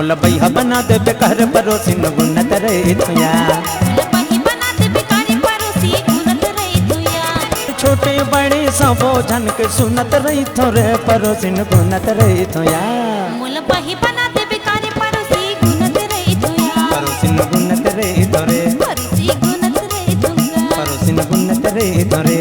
मुल बैहा बना दे बेकार परोसिन गुनत रही तुया छोटे बड़े सबो जन के सुनत रही थोरे परोसिन गुनत रही तुया परोसिन गुनत रही तोरे परोसिन गुनत रही तोरे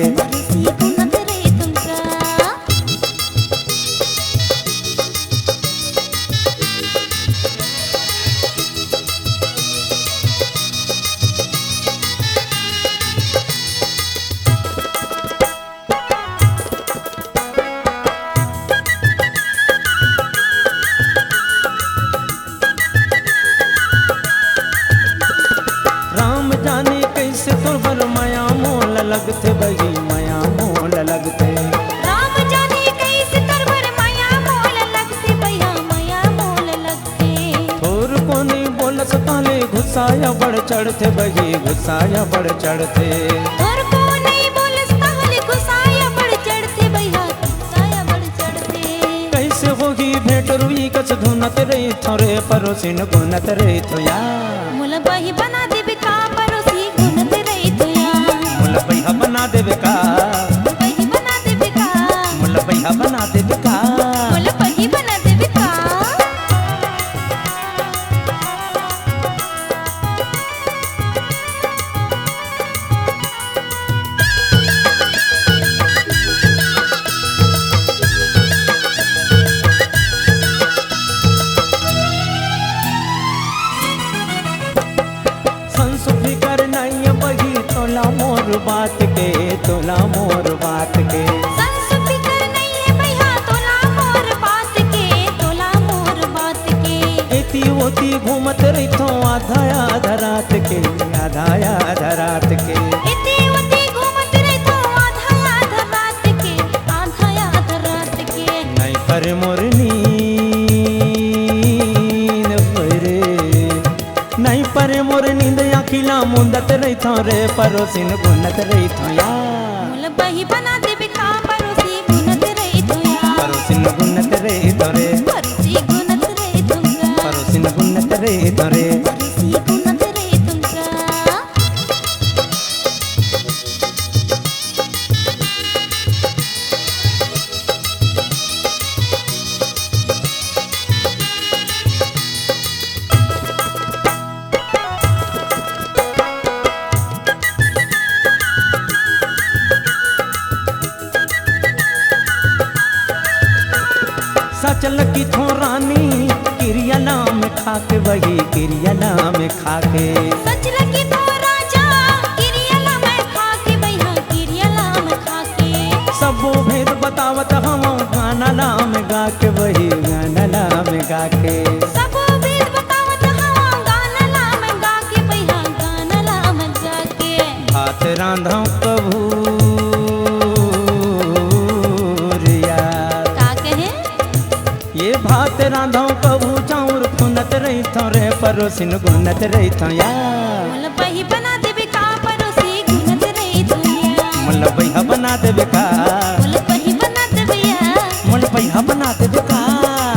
लगते बही माया मोल लगते राम जाने कैसे तरवर माया मोल लगते भैया माया मोल लगते थोर को नहीं बोल सताले गुस्साया बढ़ चढ़ते बही गुस्साया बढ़ चढ़ते थोर को नहीं बोल सताले गुस्साया बढ़ चढ़ते भैया गुस्साया बढ़ चढ़ते कैसे होगी भेंट रुई कस धुनत रही थोरे परोसिन गुनत रही थोया मुल बही बना दे बिका परोसी गुनत रही थोया मुल बैहा बना दे बेका बही बना दे बिका मुल बैहा बना दे बेका मुल बही बना दे बिका बात के तोला मोर बात के संस फिकर नहीं है भैया तोला मोर बात के तोला मोर बात के एती ओती घूमत रही थो आधा आधा रात के आधा आधा रात के एती ओती घूमत रही थो आधा आधा रात के आधा आधा रात के नहीं पर मोरनी नहीं पर मोर नींद अखिला मुंदत रही थो रे परोसिन गुनत रही थो या मुल बही बना दे बिका परोसी गुनत रही थो या परोसिन गुनत रही थो रे परोसी गुनत रही तुमका परोसिन गुनत रही थो रे परोसी गुनत रही तुमका सचल की थो रानी किरिया नाम खाके वही किरिया नाम खाके सच लगी तो राजा किरियला मैं खाके भैया किरियला मैं खाके सबो भेद बतावत हम गाना नाम गा के वही गाना नाम गा के सबो भेद बतावत हम गाना नाम गा के भैया गाना नाम गा के भात रांधो कभू ये भात रांधो कबू चाउर फुनत रही थो रे परोसिन गुनत रही थो या मुल बही बना दे बिका परोसी गुनत रही थो या मुल बैहा बना दे बेका मुल बही बना दे भैया मुल बैहा बना दे बेका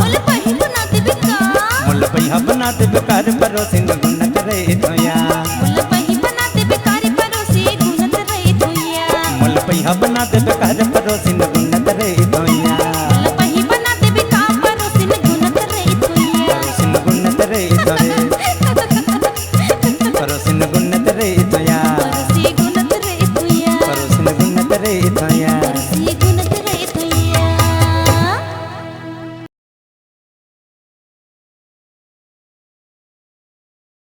मुल बही बना दे बिका मुल बैहा बना दे बेकार परोसिन